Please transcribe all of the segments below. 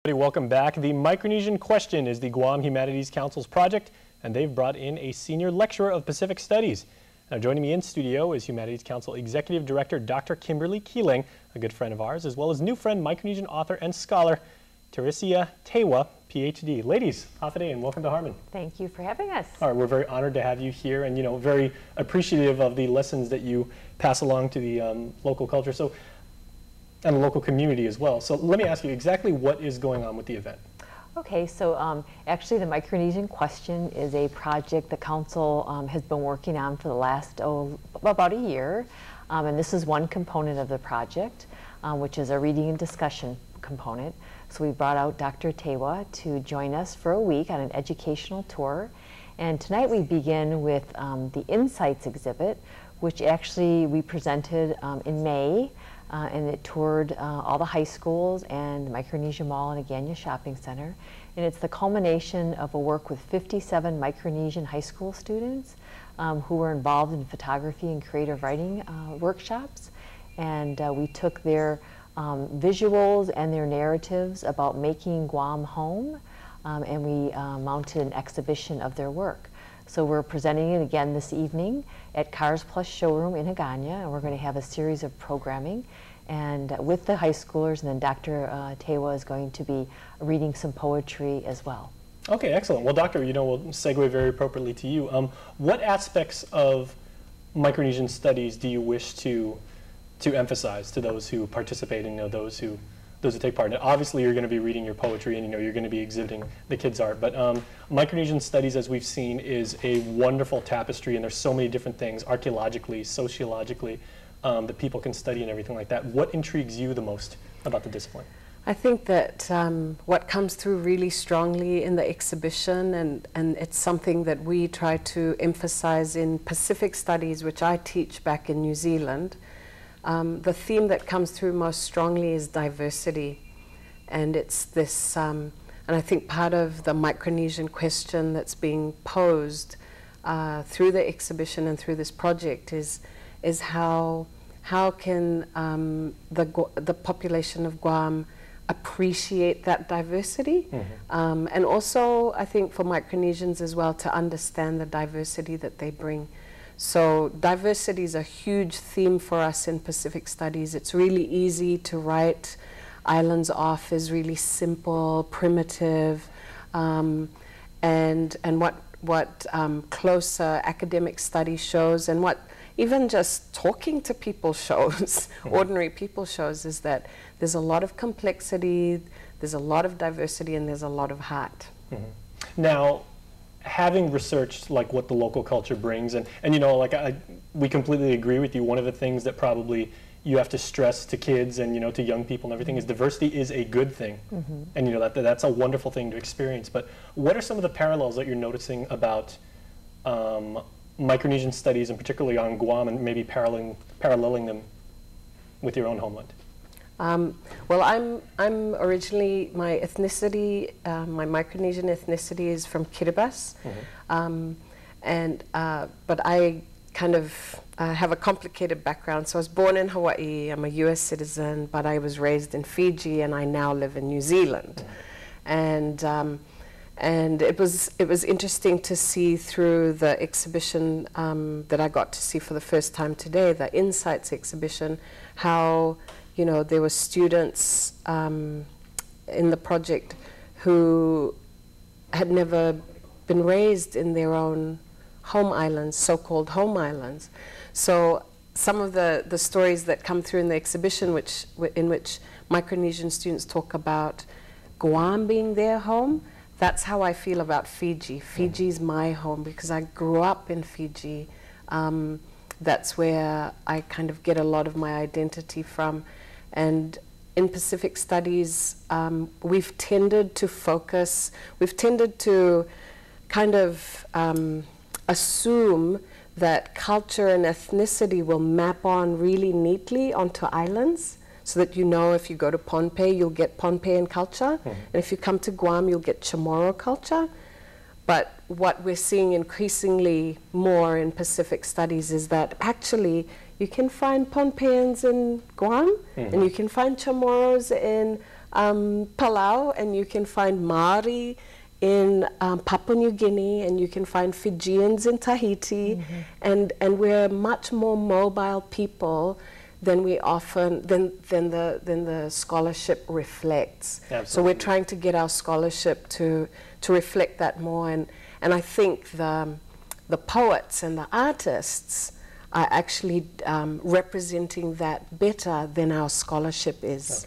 Welcome back. The Micronesian Question is the Guam Humanities Council's project, and they've brought in a senior lecturer of Pacific Studies. Now, joining me in studio is Humanities Council Executive Director Dr. Kimberly Keeling, a good friend of ours, as well as new friend, Micronesian author and scholar, Terisia Tewa, PhD. Ladies, hafa and welcome to Harmon. Thank you for having us. All right, we're very honored to have you here, and very appreciative of the lessons that you pass along to the local culture. And the local community as well. So let me ask you exactly what is going on with the event. Okay, so actually the Micronesian Question is a project the Council has been working on for the last, about a year. And this is one component of the project, which is a reading and discussion component. So we brought out Dr. Tewa to join us for a week on an educational tour. And tonight we begin with the Insights exhibit, which actually we presented in May. And it toured all the high schools and the Micronesia Mall and Agana Shopping Center. And it's the culmination of a work with 57 Micronesian high school students who were involved in photography and creative writing workshops. And we took their visuals and their narratives about making Guam home, and we mounted an exhibition of their work. So we're presenting it again this evening at Cars Plus Showroom in Agana, and we're going to have a series of programming and with the high schoolers, and then Dr. Tewa is going to be reading some poetry as well. Okay, excellent. Well, Doctor, we'll segue very appropriately to you. What aspects of Micronesian Studies do you wish to emphasize to those who participate and those who take part? Now, obviously, you're going to be reading your poetry and you're going to be exhibiting the kids' art, but Micronesian Studies, as we've seen, is a wonderful tapestry, and there's so many different things, archaeologically, sociologically, that people can study and everything like that. What intrigues you the most about the discipline? I think that what comes through really strongly in the exhibition, and it's something that we try to emphasize in Pacific Studies, which I teach back in New Zealand, the theme that comes through most strongly is diversity. And it's this, and I think part of the Micronesian question that's being posed through the exhibition and through this project is how can the population of Guam appreciate that diversity, and also I think for Micronesians as well to understand the diversity that they bring. So diversity is a huge theme for us in Pacific Studies. It's really easy to write islands off as really simple, primitive, and what closer academic study shows, and what even just talking to people shows, ordinary people shows, is that there's a lot of complexity, there's a lot of diversity, and there's a lot of heart. Now, having researched what the local culture brings, and we completely agree with you. One of the things that probably you have to stress to kids and to young people and everything is diversity is a good thing, and that's a wonderful thing to experience. But what are some of the parallels that you're noticing about Micronesian Studies, and particularly on Guam, and maybe paralleling them with your own homeland? Well, I'm originally, my ethnicity, my Micronesian ethnicity is from Kiribati, but I kind of have a complicated background. So I was born in Hawaii, I'm a US citizen, but I was raised in Fiji, and I now live in New Zealand. And it was interesting to see through the exhibition that I got to see for the first time today, the Insights exhibition, how there were students in the project who had never been raised in their own home islands, so-called home islands. So some of the stories that come through in the exhibition, in which Micronesian students talk about Guam being their home, that's how I feel about Fiji. Fiji's my home because I grew up in Fiji. That's where I kind of get a lot of my identity from. And in Pacific Studies, we've tended to kind of assume that culture and ethnicity will map on really neatly onto islands, so that if you go to Pohnpei, you'll get Pohnpeian culture, and if you come to Guam, you'll get Chamorro culture. But what we're seeing increasingly more in Pacific Studies is that actually you can find Pohnpeians in Guam, and you can find Chamorros in Palau, and you can find Maori in Papua New Guinea, and you can find Fijians in Tahiti, and we're much more mobile people than we often than the scholarship reflects. Absolutely. So we're trying to get our scholarship to reflect that more, and I think the poets and the artists are actually representing that better than our scholarship is.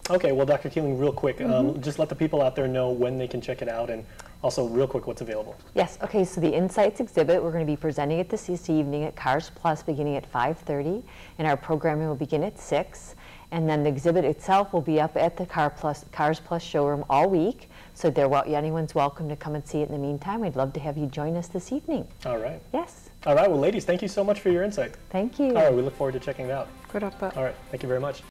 Okay, well, Dr. Keeling, real quick, just let the people out there know when they can check it out, and also real quick what's available. Yes, okay, so the Insights exhibit, we're going to be presenting it this evening at Cars Plus beginning at 5:30, and our programming will begin at 6. And then the exhibit itself will be up at the Cars Plus showroom all week, so anyone's welcome to come and see it in the meantime. We'd love to have you join us this evening. All right. Yes. All right, well, ladies, thank you so much for your insight. Thank you. All right, we look forward to checking it out. Good. All right, thank you very much.